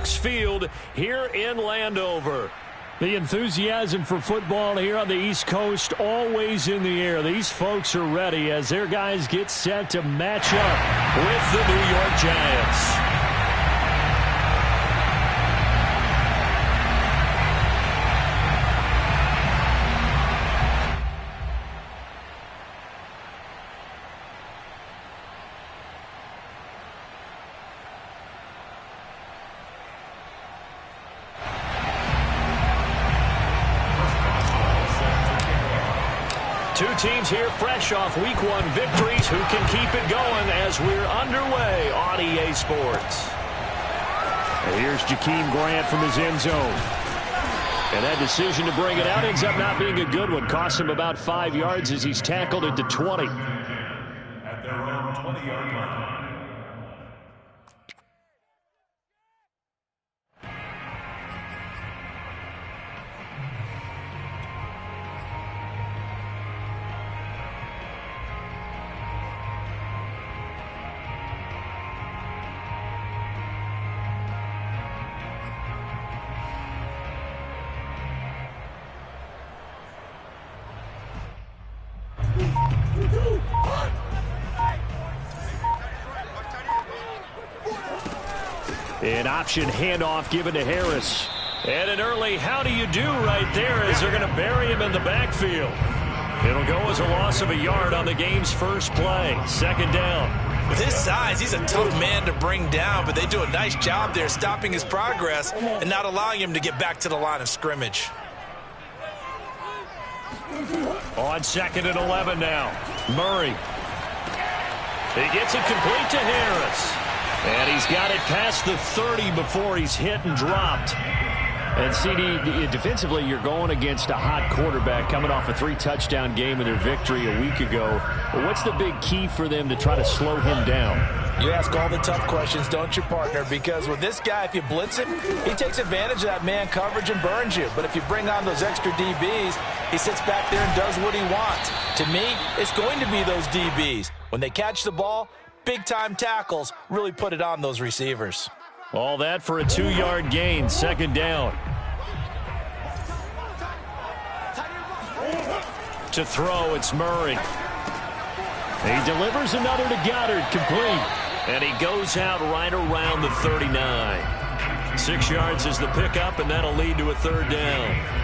Fox Field here in Landover. The enthusiasm for football here on the East Coast always in the air. These folks are ready as their guys get set to match up with the New York Giants. Two teams here fresh off Week 1 victories. Who can keep it going as we're underway on EA Sports? And here's Jakeem Grant from his end zone. And that decision to bring it out ends up not being a good one. Costs him about 5 yards as he's tackled at the 20. At their own 20-yard line. An option handoff given to Harris. And an early how do you do right there as they're going to bury him in the backfield. It'll go as a loss of a yard on the game's first play. Second down. With his size, he's a tough man to bring down, but they do a nice job there stopping his progress and not allowing him to get back to the line of scrimmage. On 2nd and 11 now. Murray. He gets it complete to Harris. And he's got it past the 30 before he's hit and dropped. And CD, defensively, you're going against a hot quarterback coming off a 3-touchdown game in their victory a week ago. But what's the big key for them to try to slow him down? You ask all the tough questions, don't you, partner? Because with this guy, if you blitz him, he takes advantage of that man coverage and burns you. But if you bring on those extra DBs, he sits back there and does what he wants. To me, it's going to be those DBs. When they catch the ball, big-time tackles really put it on those receivers. All that for a 2-yard gain. Second down. To throw, it's Murray. He delivers another to Goddard, complete. And he goes out right around the 39. 6 yards is the pickup, and that'll lead to a third down.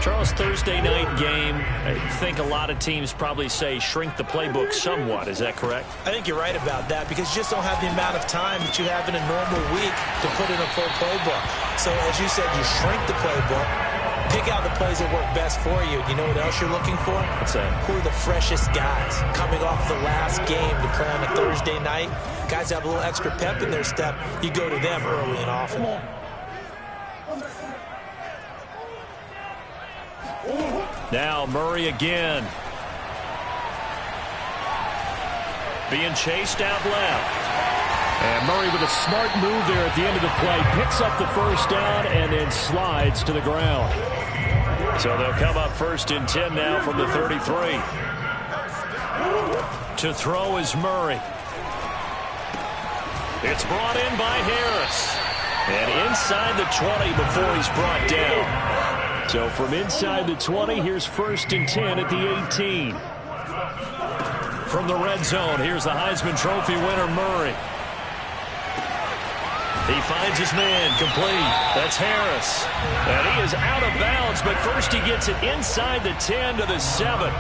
Charles, Thursday night game, I think a lot of teams probably say shrink the playbook somewhat. Is that correct? I think you're right about that because you just don't have the amount of time that you have in a normal week to put in a full playbook. So, as you said, you shrink the playbook, pick out the plays that work best for you. You know what else you're looking for? What's that? Who are the freshest guys coming off the last game to play on a Thursday night? Guys have a little extra pep in their step. You go to them early and often. Now Murray again. Being chased out left. And Murray with a smart move there at the end of the play. Picks up the first down and then slides to the ground. So they'll come up 1st and 10 now from the 33. To throw is Murray. It's brought in by Harris. And inside the 20 before he's brought down. So from inside the 20, here's 1st and 10 at the 18. From the red zone, here's the Heisman Trophy winner, Murray. He finds his man, complete. That's Harris. And he is out of bounds, but first he gets it inside the 10 to the 7.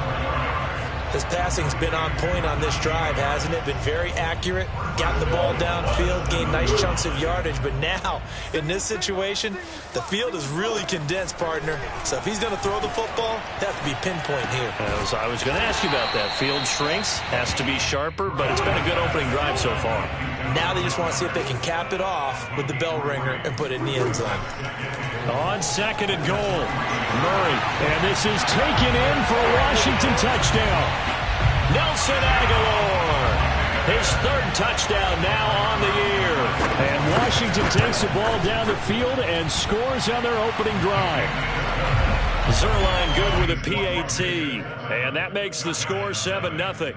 His passing's been on point on this drive, hasn't it? Been very accurate, gotten the ball downfield, gained nice chunks of yardage. But now, in this situation, the field is really condensed, partner. So if he's going to throw the football, it has to be pinpoint here. I was going to ask you about that. Field shrinks, has to be sharper, but it's been a good opening drive so far. Now they just want to see if they can cap it off with the bell ringer and put it in the end zone. On 2nd and goal, Murray. And this is taken in for a Washington touchdown. Nelson Aguilar, his 3rd touchdown now on the year. And Washington takes the ball down the field and scores on their opening drive. Zerline good with a PAT. And that makes the score 7-0.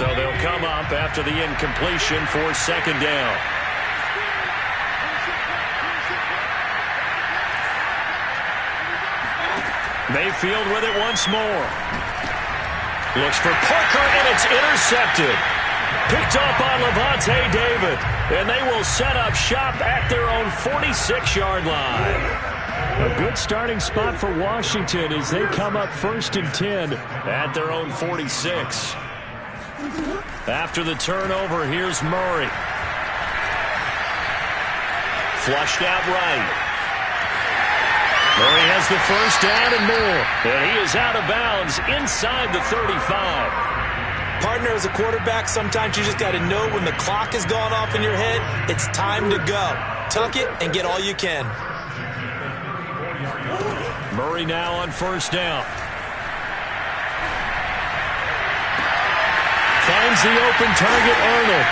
So they'll come up after the incompletion for second down. Mayfield with it once more. Looks for Parker, and it's intercepted. Picked up on Levante David, and they will set up shop at their own 46-yard line. A good starting spot for Washington as they come up 1st and 10 at their own 46. After the turnover, here's Murray. Flushed out right. Murray has the first down and more, and he is out of bounds inside the 35. Partner, as a quarterback, sometimes you just got to know when the clock has gone off in your head, it's time to go. Tuck it and get all you can. Murray now on first down. Finds the open target, Arnold.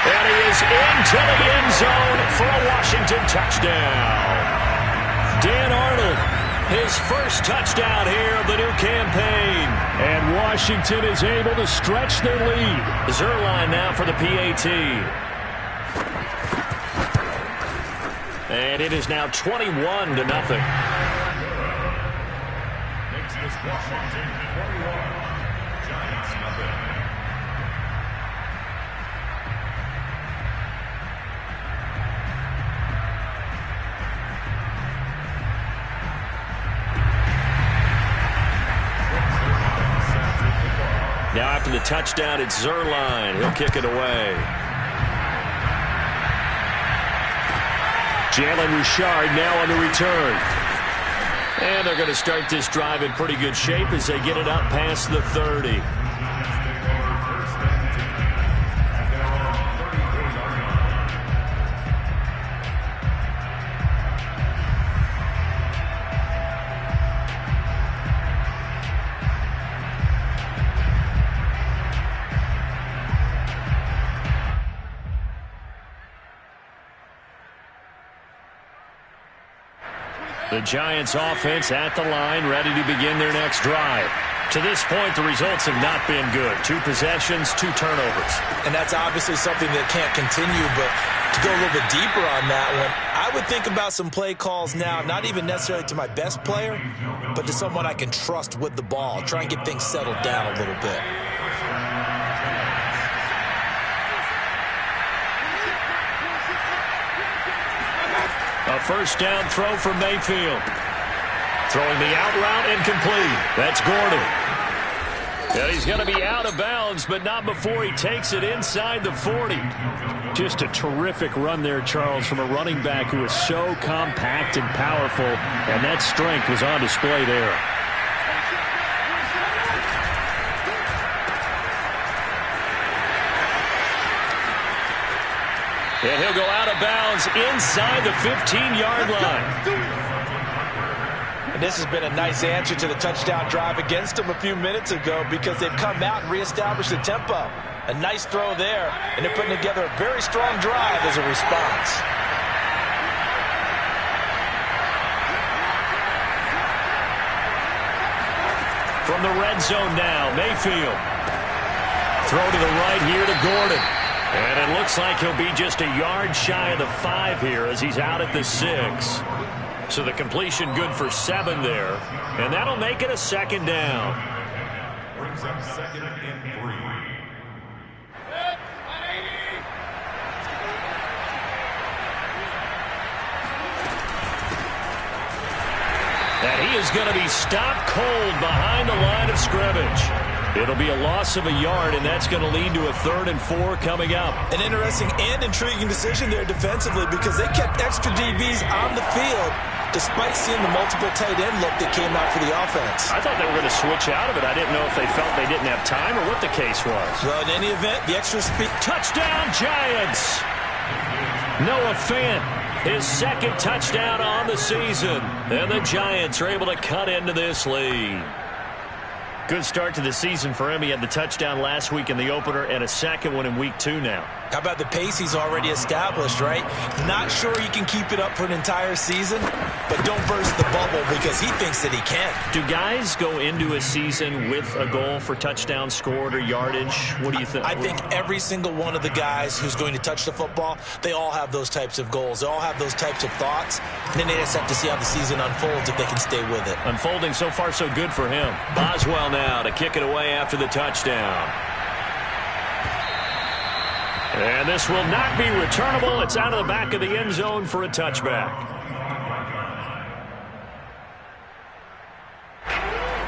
And he is into the end zone for a Washington touchdown. Dan Arnold, his first touchdown here of the new campaign. And Washington is able to stretch their lead. Zerline now for the PAT. And it is now 21-0. Makes this Washington 21. Giants nothing. Now after the touchdown, it's Zerline. He'll kick it away. Jalen Richard now on the return. And they're going to start this drive in pretty good shape as they get it up past the 30. The Giants offense at the line, ready to begin their next drive. To this point, the results have not been good. 2 possessions, 2 turnovers. And that's obviously something that can't continue, but to go a little bit deeper on that one, I would think about some play calls now, not even necessarily to my best player, but to someone I can trust with the ball. Try and get things settled down a little bit. A first down throw from Mayfield. Throwing the out route incomplete. That's Gordon. And he's going to be out of bounds, but not before he takes it inside the 40. Just a terrific run there, Charles, from a running back who is so compact and powerful, and that strength was on display there. And he'll go out of bounds inside the 15-yard line. And this has been a nice answer to the touchdown drive against them a few minutes ago because they've come out and reestablished the tempo. A nice throw there, and they're putting together a very strong drive as a response. From the red zone now, Mayfield. Throw to the right here to Gordon. And it looks like he'll be just a yard shy of the 5 here as he's out at the 6. So the completion good for 7 there. And that'll make it a second down. Brings up second and 3. And he is going to be stopped cold behind the line of scrimmage. It'll be a loss of a yard, and that's going to lead to a 3rd and 4 coming up. An interesting and intriguing decision there defensively because they kept extra DBs on the field despite seeing the multiple tight end look that came out for the offense. I thought they were going to switch out of it. I didn't know if they felt they didn't have time or what the case was. Well, in any event, the extra speed. Touchdown, Giants! Noah Fant, his 2nd touchdown on the season. And the Giants are able to cut into this lead. Good start to the season for him. He had the touchdown last week in the opener and a 2nd one in week 2 now. How about the pace he's already established, right? Not sure he can keep it up for an entire season, but don't burst the bubble because he thinks that he can. Do guys go into a season with a goal for touchdown scored or yardage? What do you think? I think every single one of the guys who's going to touch the football, they all have those types of goals. They all have those types of thoughts. And then they just have to see how the season unfolds if they can stay with it. Unfolding so far so good for him. Boswell now to kick it away after the touchdown. And this will not be returnable. It's out of the back of the end zone for a touchback.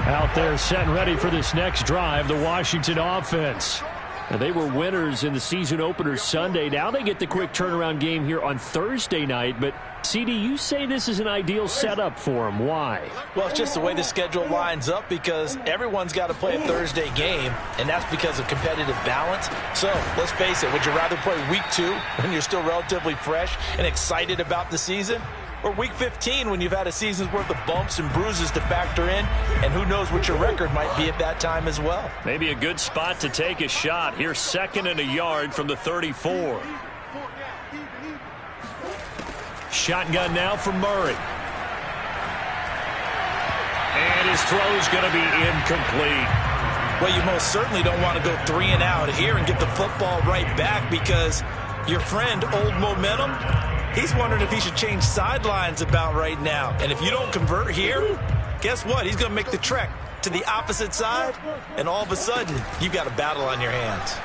Out there set and ready for this next drive, the Washington offense. And they were winners in the season opener Sunday. Now they get the quick turnaround game here on Thursday night. But, CD, you say this is an ideal setup for them. Why? Well, it's just the way the schedule lines up because everyone's got to play a Thursday game, and that's because of competitive balance. So, let's face it, would you rather play week 2 when you're still relatively fresh and excited about the season? Or week 15 when you've had a season's worth of bumps and bruises to factor in, and who knows what your record might be at that time as well. Maybe a good spot to take a shot. Here's 2nd and a yard from the 34. Shotgun now from Murray. And his throw's going to be incomplete. Well, you most certainly don't want to go 3 and out here and get the football right back because your friend, Old Momentum, he's wondering if he should change sidelines about right now. And if you don't convert here, guess what? He's going to make the trek to the opposite side, and all of a sudden, you've got a battle on your hands.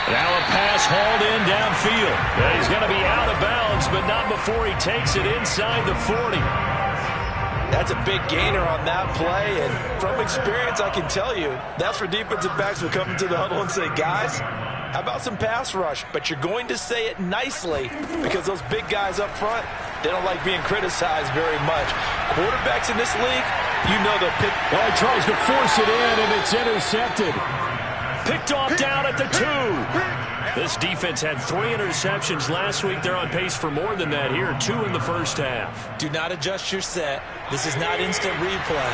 Now a pass hauled in downfield. And he's going to be out of bounds, but not before he takes it inside the 40. That's a big gainer on that play, and from experience, I can tell you, that's where defensive backs will come into the huddle and say, guys, how about some pass rush? But you're going to say it nicely because those big guys up front, they don't like being criticized very much. Quarterbacks in this league, you know they'll pick. Well, he tries to force it in, and it's intercepted. Picked off down at the 2. This defense had 3 interceptions last week. They're on pace for more than that here. 2 in the first half. Do not adjust your set. This is not instant replay.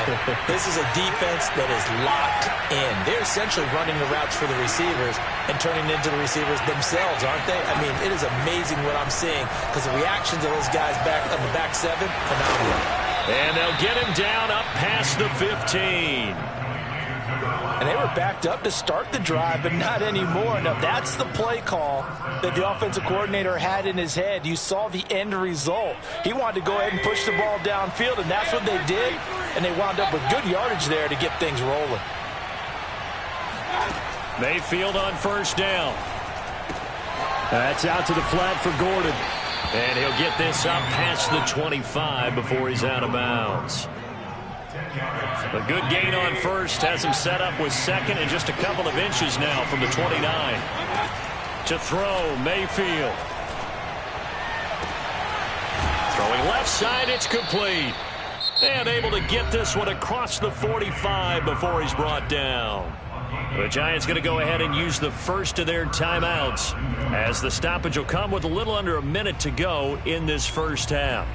This is a defense that is locked in. They're essentially running the routes for the receivers and turning into the receivers themselves, aren't they? I mean, it is amazing what I'm seeing because the reactions of those guys back on the back 7, phenomenal. And they'll get him down up past the 15. And they were backed up to start the drive, but not anymore. Now, that's the play call that the offensive coordinator had in his head. You saw the end result. He wanted to go ahead and push the ball downfield, and that's what they did. And they wound up with good yardage there to get things rolling. Mayfield on first down. That's out to the flat for Gordon. And he'll get this up past the 25 before he's out of bounds. A good gain on first has him set up with 2nd and just a couple of inches now from the 29. To throw, Mayfield. Throwing left side, it's complete. And able to get this one across the 45 before he's brought down. The Giants going to go ahead and use the first of their timeouts as the stoppage will come with a little under a minute to go in this first half.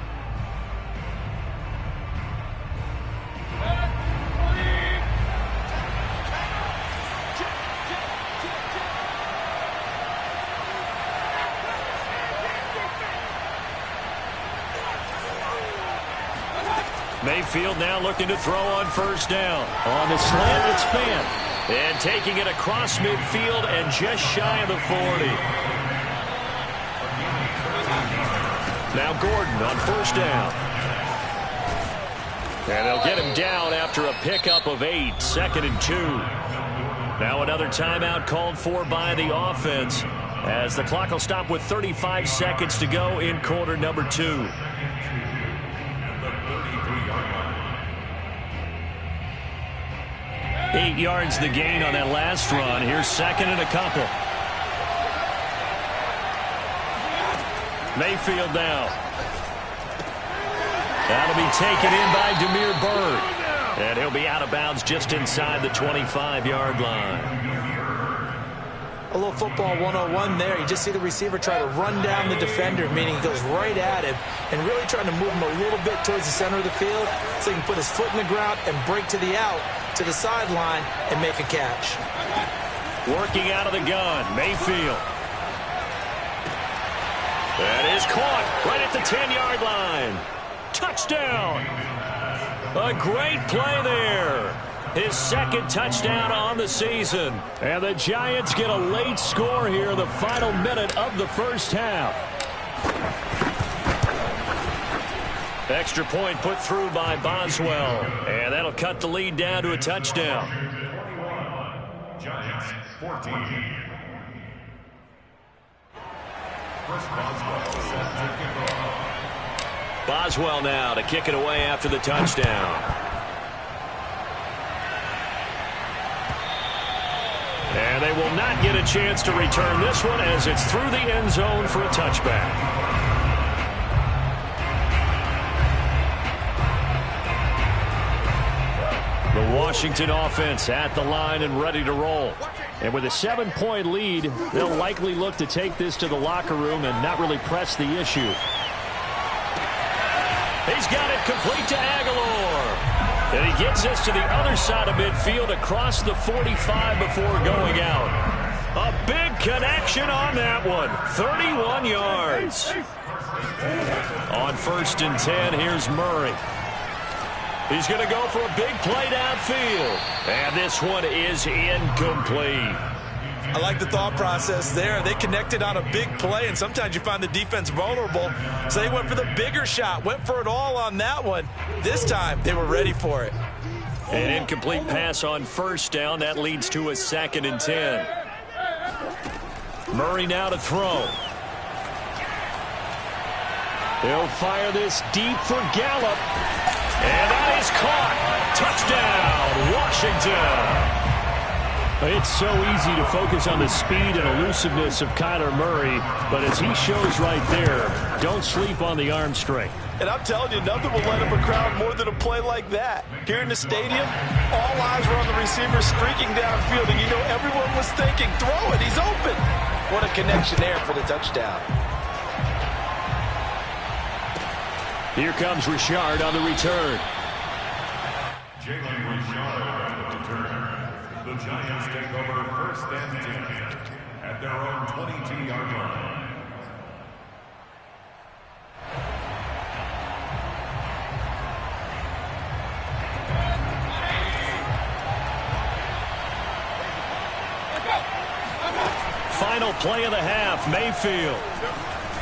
Mayfield now looking to throw on first down. On the slant, it's Fant. And taking it across midfield and just shy of the 40. Now Gordon on first down. And they'll get him down after a pickup of 8, 2nd and 2. Now another timeout called for by the offense as the clock will stop with 35 seconds to go in quarter number 2. Eight yards the gain on that last run. Here's 2nd and a couple. Mayfield now. That'll be taken in by Damiere Byrd. And he'll be out of bounds just inside the 25-yard line. A little football 101 there. You just see the receiver try to run down the defender, meaning he goes right at him and really trying to move him a little bit towards the center of the field so he can put his foot in the ground and break to the out to the sideline and make a catch. Working out of the gun, Mayfield. That is caught right at the 10-yard line. Touchdown. A great play there. His second touchdown on the season. And the Giants get a late score here in the final minute of the first half. Extra point put through by Boswell. And that'll cut the lead down to a touchdown. 21, Giants 14. Chris Boswell set to kick off. Boswell now to kick it away after the touchdown. And they will not get a chance to return this one as it's through the end zone for a touchback. The Washington offense at the line and ready to roll. And with a 7-point lead, they'll likely look to take this to the locker room and not really press the issue. He's got it complete to Aguilar. And he gets us to the other side of midfield across the 45 before going out. A big connection on that one. 31 yards. On 1st and 10, here's Murray. He's going to go for a big play downfield. And this one is incomplete. I like the thought process there. They connected on a big play, and sometimes you find the defense vulnerable. So they went for the bigger shot, went for it all on that one. This time, they were ready for it. An incomplete pass on 1st down. That leads to a 2nd and 10. Murray now to throw. He'll fire this deep for Gallup. And that is caught. Touchdown, Washington. It's so easy to focus on the speed and elusiveness of Kyler Murray, but as he shows right there, don't sleep on the arm strength. And I'm telling you, nothing will light up a crowd more than a play like that. Here in the stadium, all eyes were on the receiver streaking downfield, and you know everyone was thinking, throw it, he's open. What a connection there for the touchdown. Here comes Richard on the return. Jalen Richard on the return. The Giants take over 1st and 10 at their own 22-yard line. Final play of the half, Mayfield.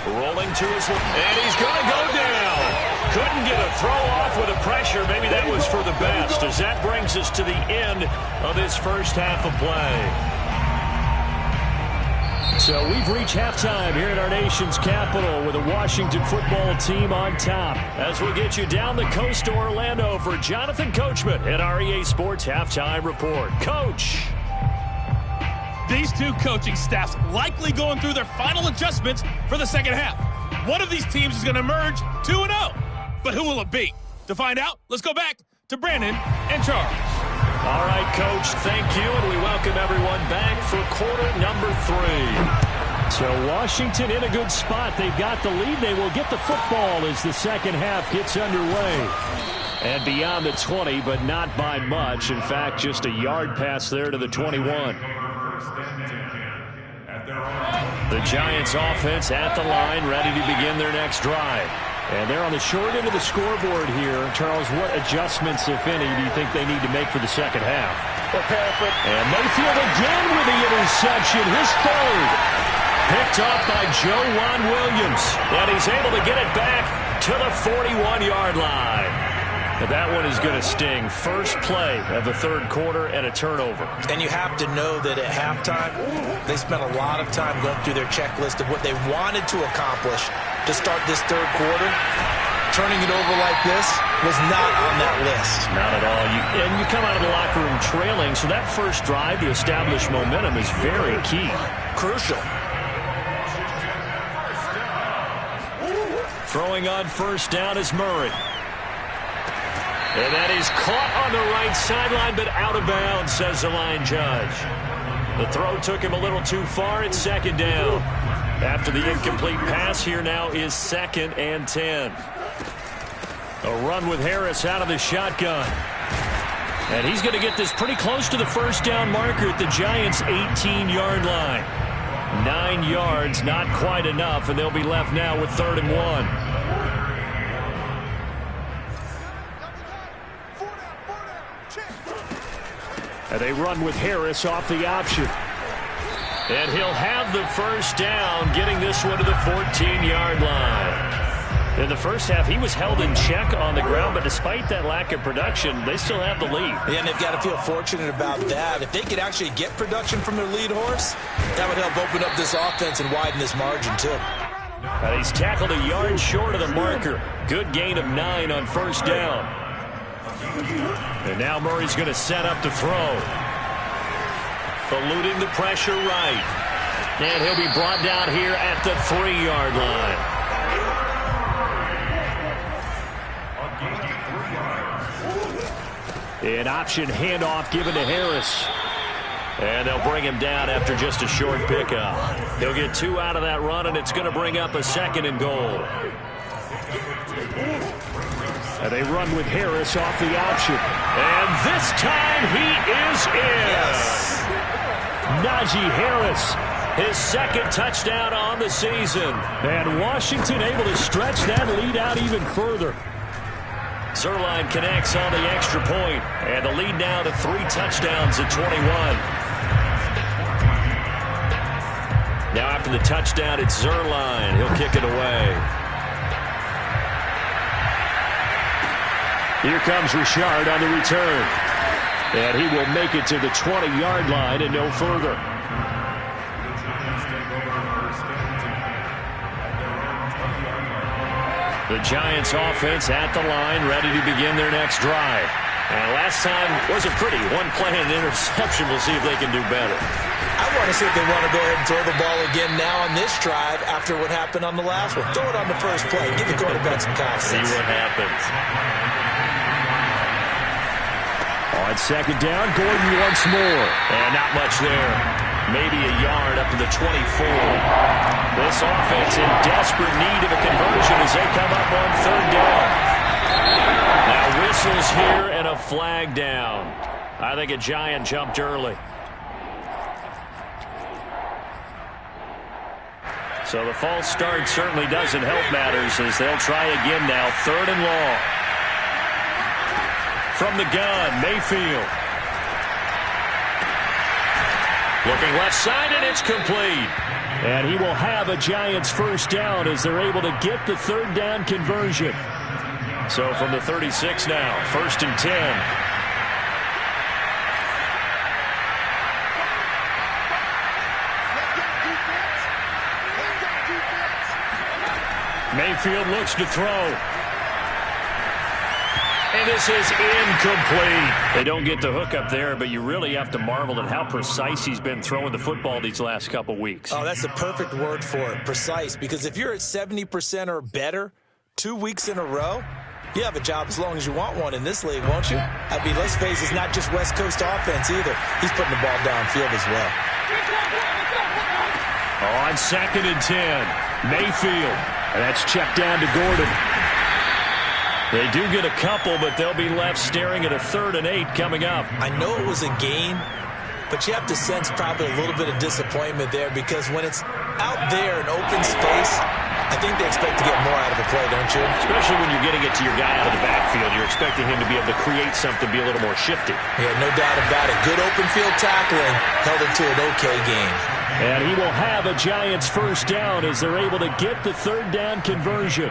Rolling to his left, and he's going to go down. Couldn't get a throw off with the pressure. Maybe that was for the best, as that brings us to the end of this first half of play. So we've reached halftime here in our nation's capital with the Washington football team on top. As we get you down the coast to Orlando for Jonathan Coachman at REA Sports Halftime Report. Coach. These two coaching staffs likely going through their final adjustments for the second half. One of these teams is going to emerge 2-0. But who will it be? To find out, let's go back to Brandon and Charles. All right, Coach, thank you, and we welcome everyone back for quarter number 3. So Washington in a good spot. They've got the lead. They will get the football as the second half gets underway. And beyond the 20, but not by much. In fact, just a yard pass there to the 21. The Giants offense at the line, ready to begin their next drive. And they're on the short end of the scoreboard here. Charles, what adjustments, if any, do you think they need to make for the second half? And Mayfield again with the interception, his third. Picked up by Juan Williams. And he's able to get it back to the 41-yard line. And that one is going to sting. First play of the third quarter and a turnover. And you have to know that at halftime, they spent a lot of time going through their checklist of what they wanted to accomplish to start this third quarter. Turning it over like this was not on that list. Not at all. And you come out of the locker room trailing, so that first drive to establish momentum is very key. Crucial. Throwing on 1st down is Murray. And that is caught on the right sideline, but out of bounds, says the line judge. The throw took him a little too far. It's 2nd down. After the incomplete pass, here now is 2nd and 10. A run with Harris out of the shotgun. And he's going to get this pretty close to the first down marker at the Giants' 18-yard line. 9 yards, not quite enough, and they'll be left now with 3rd and 1. And they run with Harris off the option. And he'll have the first down, getting this one to the 14-yard line. In the first half, he was held in check on the ground, but despite that lack of production, they still have the lead. Yeah, and they've got to feel fortunate about that. If they could actually get production from their lead horse, that would help open up this offense and widen this margin, too. And he's tackled a yard short of the marker. Good gain of 9 on first down. And now Murray's going to set up to throw. Eluding the pressure right. And he'll be brought down here at the 3-yard line. An option handoff given to Harris. And they'll bring him down after just a short pickup. He'll get 2 out of that run, and it's going to bring up a 2nd and goal. And they run with Harris off the option. And this time he is in. Yes. Najee Harris, his 2nd touchdown on the season. And Washington able to stretch that lead out even further. Zerline connects on the extra point, and the lead now to 3 touchdowns at 21. Now after the touchdown, it's Zerline. He'll kick it away. Here comes Richard on the return. And he will make it to the 20-yard line and no further. The Giants offense at the line, ready to begin their next drive. And last time wasn't pretty. 1 play and an interception. We'll see if they can do better. I want to see if they want to go ahead and throw the ball again now on this drive after what happened on the last one. Throw it on the first play. Give the quarterback some confidence. See what happens. On 2nd down, Gordon once more. And not much there. Maybe a yard up to the 24. This offense in desperate need of a conversion as they come up on 3rd down. Now whistles here and a flag down. I think a Giant jumped early. So the false start certainly doesn't help matters as they'll try again now. 3rd and long. From the gun, Mayfield. Looking left side, and it's complete. And he will have a Giants first down as they're able to get the 3rd down conversion. So from the 36 now, 1st and 10. Mayfield looks to throw. And this is incomplete. They don't get the hook up there, but you really have to marvel at how precise he's been throwing the football these last couple weeks. Oh, that's the perfect word for it, precise. Because if you're at 70% or better 2 weeks in a row, you have a job as long as you want one in this league, won't you? I mean, let's face it, it's not just West Coast offense either. He's putting the ball downfield as well. On 2nd and 10, Mayfield. And that's checked down to Gordon. They do get a couple, but they'll be left staring at a 3rd and 8 coming up. I know it was a gain, but you have to sense probably a little bit of disappointment there because when it's out there in open space, I think they expect to get more out of the play, don't you? Especially when you're getting it to your guy out of the backfield. You're expecting him to be able to create something, be a little more shifty. Yeah, no doubt about it. Good open field tackling held it to an okay game. And he will have a Giants first down as they're able to get the 3rd down conversion.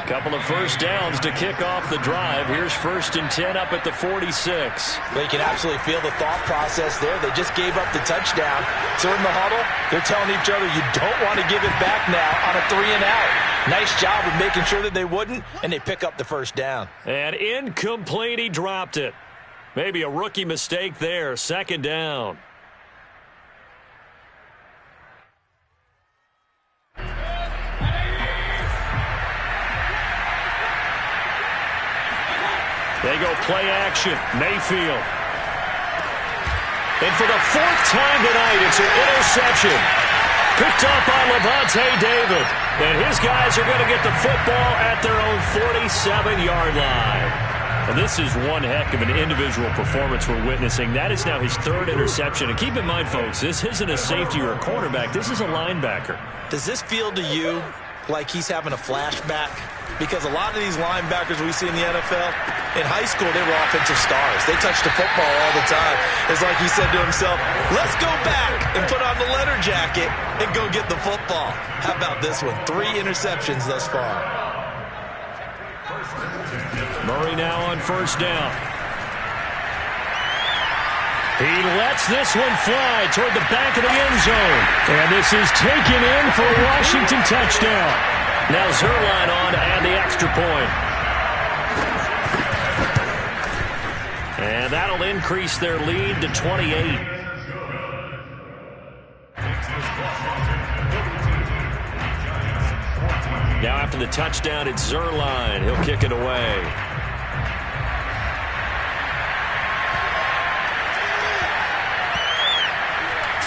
Couple of first downs to kick off the drive. Here's 1st and 10 up at the 46. Well, you can absolutely feel the thought process there. They just gave up the touchdown. So in the huddle, they're telling each other, you don't want to give it back now on a 3 and out. Nice job of making sure that they wouldn't, and they pick up the first down. And incomplete, he dropped it. Maybe a rookie mistake there. 2nd down. They go play action. Mayfield. And for the 4th time tonight, it's an interception. Picked up by Levante David. And his guys are going to get the football at their own 47-yard line. And this is one heck of an individual performance we're witnessing. That is now his third interception. And keep in mind, folks, this isn't a safety or a cornerback. This is a linebacker. Does this feel to you like he's having a flashback? Because a lot of these linebackers we see in the NFL, in high school, they were offensive stars. They touched the football all the time. It's like he said to himself, let's go back and put on the leather jacket and go get the football. How about this one? 3 interceptions thus far. Murray now on first down. He lets this one fly toward the back of the end zone. And this is taken in for a Washington touchdown. Now Zerline on to add the extra point. And that'll increase their lead to 28. Now after the touchdown, it's Zerline. He'll kick it away.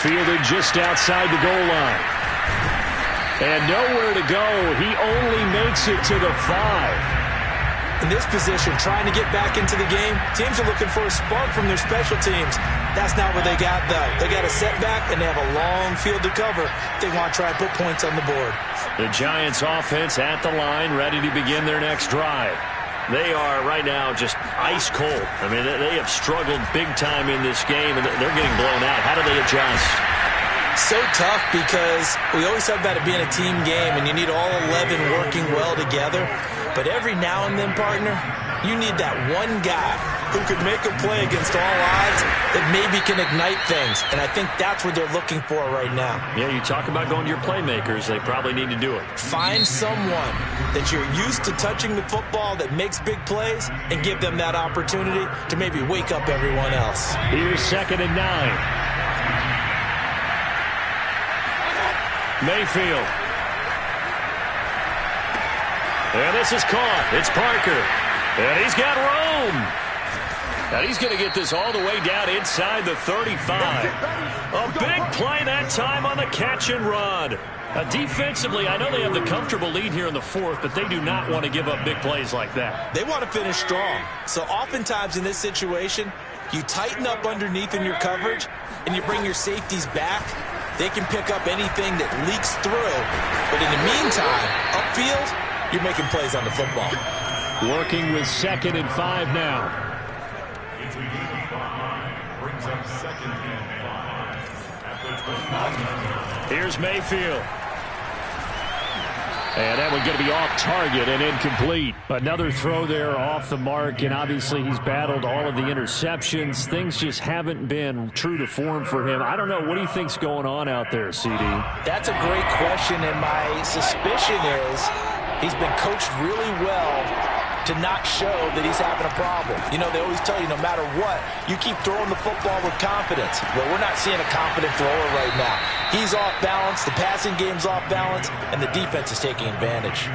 Fielded just outside the goal line. And nowhere to go. He only makes it to the 5. In this position, trying to get back into the game, teams are looking for a spark from their special teams. That's not what they got, though. They got a setback, and they have a long field to cover if they want to try and put points on the board. The Giants offense at the line, ready to begin their next drive. They are right now just ice cold. I mean, they have struggled big time in this game, and they're getting blown out. How do they adjust? So tough because we always talk about it being a team game, and you need all 11 working well together. But every now and then, partner, you need that one guy who could make a play against all odds that maybe can ignite things. And I think that's what they're looking for right now. Yeah, you talk about going to your playmakers. They probably need to do it. Find someone that you're used to touching the football that makes big plays and give them that opportunity to maybe wake up everyone else. Here's 2nd and 9. Mayfield. And this is caught. It's Parker. And he's got Rome. And he's going to get this all the way down inside the 35. A big play that time on the catch and run. Defensively, I know they have the comfortable lead here in the 4th, but they do not want to give up big plays like that. They want to finish strong. So oftentimes in this situation, you tighten up underneath in your coverage, and you bring your safeties back. They can pick up anything that leaks through. But in the meantime, upfield, you're making plays on the football. Working with 2nd and 5 now. Brings up 2nd and 5 at the 29. Here's Mayfield. And that one going to be off target and incomplete. Another throw there off the mark, and obviously he's battled all of the interceptions. Things just haven't been true to form for him. I don't know. What do you think's going on out there, CD? That's a great question, and my suspicion is he's been coached really well to not show that he's having a problem. You know, they always tell you no matter what, you keep throwing the football with confidence. Well, we're not seeing a confident thrower right now. He's off balance, the passing game's off balance, and the defense is taking advantage.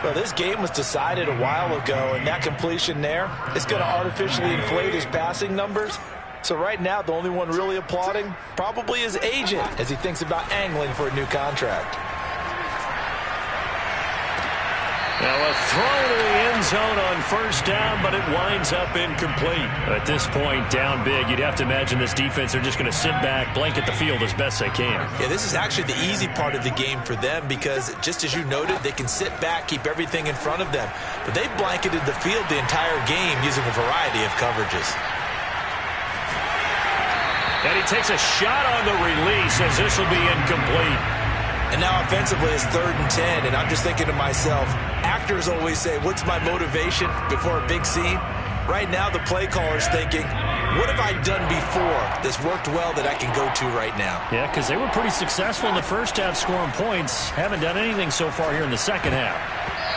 Well, this game was decided a while ago, and that completion there is going to artificially inflate his passing numbers. So right now, the only one really applauding probably his agent as he thinks about angling for a new contract. Now a throw to the end zone on first down, but it winds up incomplete. At this point, down big, you'd have to imagine this defense are just going to sit back, blanket the field as best they can. Yeah, this is actually the easy part of the game for them because, just as you noted, they can sit back, keep everything in front of them. But they've blanketed the field the entire game using a variety of coverages. And he takes a shot on the release as this will be incomplete. And now offensively it's 3rd and 10, and I'm just thinking to myself, actors always say, what's my motivation before a big scene? Right now the play caller's thinking, what have I done before that's worked well that I can go to right now? Yeah, because they were pretty successful in the first half scoring points. Haven't done anything so far here in the second half.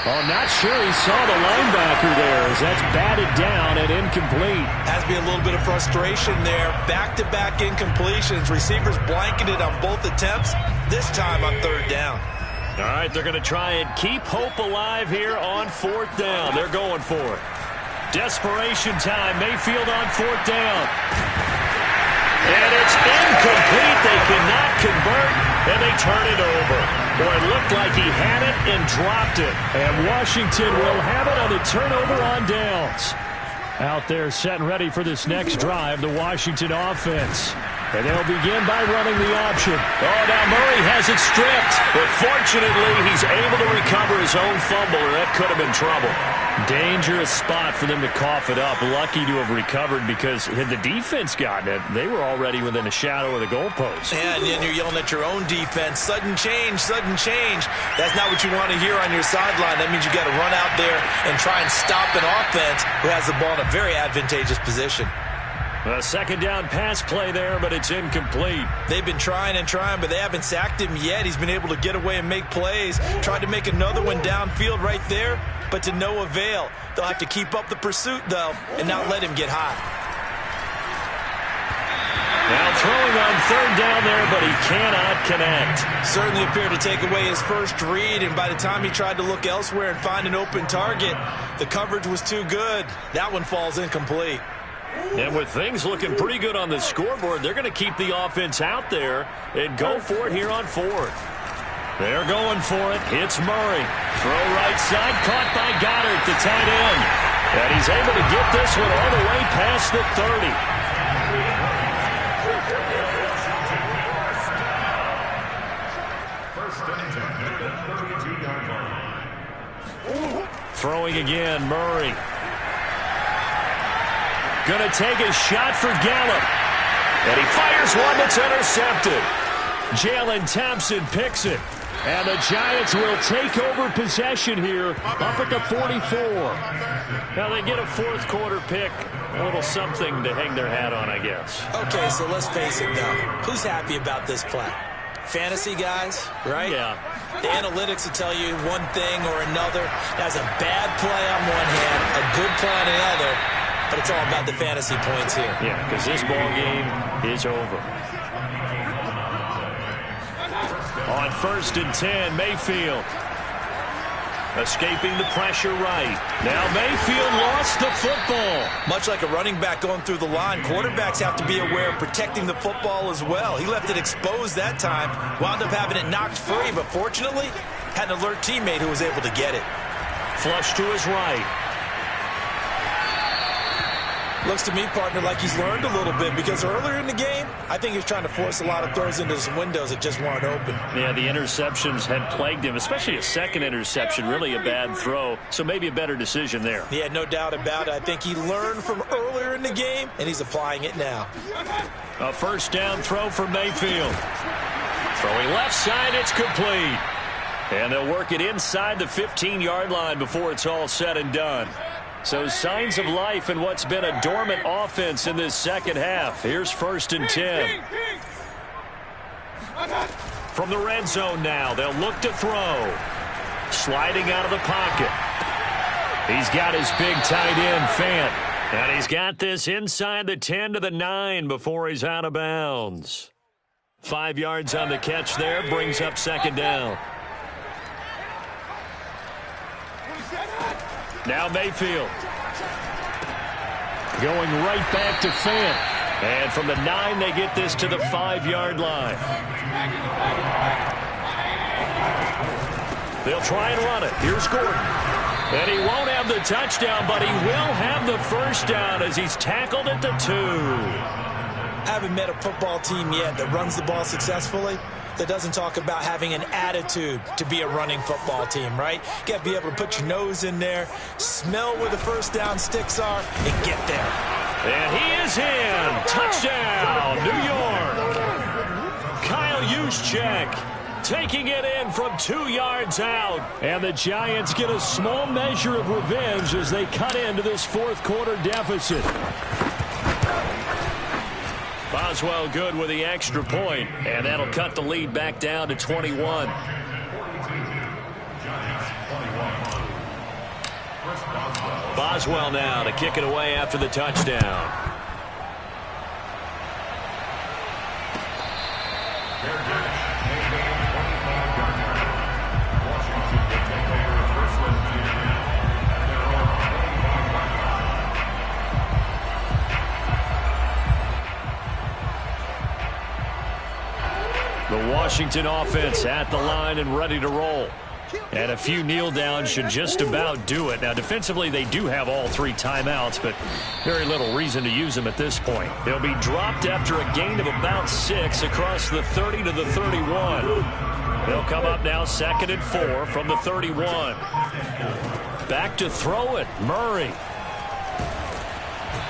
Oh, not sure he saw the linebacker there as that's batted down and incomplete. Has to be a little bit of frustration there. Back-to-back incompletions. Receivers blanketed on both attempts, this time on 3rd down. All right, they're going to try and keep hope alive here on 4th down. They're going for it. Desperation time. Mayfield on 4th down. And it's incomplete. They cannot convert. and they turn it over. Boy, it looked like he had it and dropped it. And Washington will have it on the turnover on downs. Out there set and ready for this next drive, the Washington offense. And they'll begin by running the option. Oh, now Murray has it stripped. But fortunately, he's able to recover his own fumble, or that could have been trouble. Dangerous spot for them to cough it up. Lucky to have recovered because had the defense gotten it, they were already within a shadow of the goalpost. And then you're yelling at your own defense. Sudden change, sudden change. That's not what you want to hear on your sideline. That means you got to run out there and try and stop an offense who has the ball in a very advantageous position. A second down pass play there, but it's incomplete. They've been trying and trying, but they haven't sacked him yet. He's been able to get away and make plays. Tried to make another one downfield right there, but to no avail. They'll have to keep up the pursuit, though, and not let him get hot. Now throwing on third down there, but he cannot connect. Certainly appeared to take away his first read, and by the time he tried to look elsewhere and find an open target, the coverage was too good. That one falls incomplete. And with things looking pretty good on the scoreboard, they're going to keep the offense out there and go for it here on fourth. They're going for it. It's Murray. Throw right side, caught by Goddard, the tight end. And he's able to get this one all the way past the 30. Throwing again, Murray. Going to take a shot for Gallup. And he fires one that's intercepted. Jalen Thompson picks it. And the Giants will take over possession here up at the 44. Now they get a fourth quarter pick. A little something to hang their hat on, I guess. Okay, so let's face it, though. Who's happy about this play? Fantasy guys, right? Yeah. The analytics will tell you one thing or another. That's a bad play on one hand, a good play on the other. But it's all about the fantasy points here. Yeah, because this ball game is over. On 1st and 10, Mayfield. Escaping the pressure right. Now Mayfield lost the football. Much like a running back going through the line, quarterbacks have to be aware of protecting the football as well. He left it exposed that time, wound up having it knocked free, but fortunately, had an alert teammate who was able to get it. Flush to his right. Looks to me, partner, like he's learned a little bit because earlier in the game, I think he was trying to force a lot of throws into some windows that just weren't open. Yeah, the interceptions had plagued him, especially a second interception, really a bad throw, so maybe a better decision there. Yeah, no doubt about it. I think he learned from earlier in the game, and he's applying it now. A first down throw for Mayfield. Throwing left side, it's complete. And they'll work it inside the 15-yard line before it's all said and done. So signs of life in what's been a dormant offense in this second half. Here's 1st and 10. From the red zone now, they'll look to throw. Sliding out of the pocket. He's got his big tight end, Fant. And he's got this inside the 10 to the 9 before he's out of bounds. 5 yards on the catch there, brings up 2nd down. Now Mayfield. Going right back to Fant. And from the 9, they get this to the 5-yard line. They'll try and run it. Here's Gordon. And he won't have the touchdown, but he will have the first down as he's tackled at the 2. I haven't met a football team yet that runs the ball successfully that doesn't talk about having an attitude to be a running football team, right? You got to be able to put your nose in there, smell where the first down sticks are, and get there. And he is in. Touchdown, New York. Kyle Juszczyk taking it in from 2 yards out. And the Giants get a small measure of revenge as they cut into this fourth quarter deficit. Boswell good with the extra point, and that'll cut the lead back down to 21. Boswell now to kick it away after the touchdown. The Washington offense at the line and ready to roll. And a few kneel downs should just about do it. Now, defensively, they do have all 3 timeouts, but very little reason to use them at this point. They'll be dropped after a gain of about 6 across the 30 to the 31. They'll come up now 2nd and 4 from the 31. Back to throw it, Murray.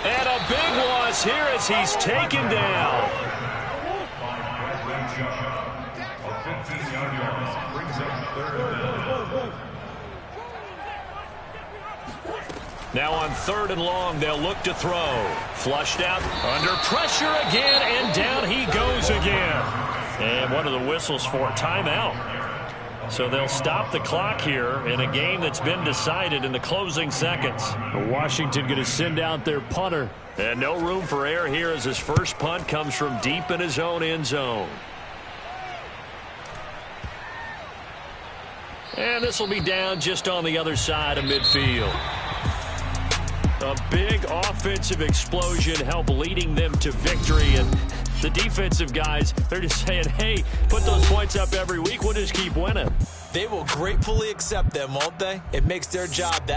And a big loss here as he's taken down. Now on 3rd and long, they'll look to throw. Flushed out, under pressure again, and down he goes again. And one of the whistles for a timeout. So they'll stop the clock here in a game that's been decided in the closing seconds. Washington going to send out their punter. And no room for error here as his first punt comes from deep in his own end zone. And this will be down just on the other side of midfield. A big offensive explosion helped leading them to victory. And the defensive guys, they're just saying, hey, put those points up every week. We'll just keep winning. They will gratefully accept them, won't they? It makes their job that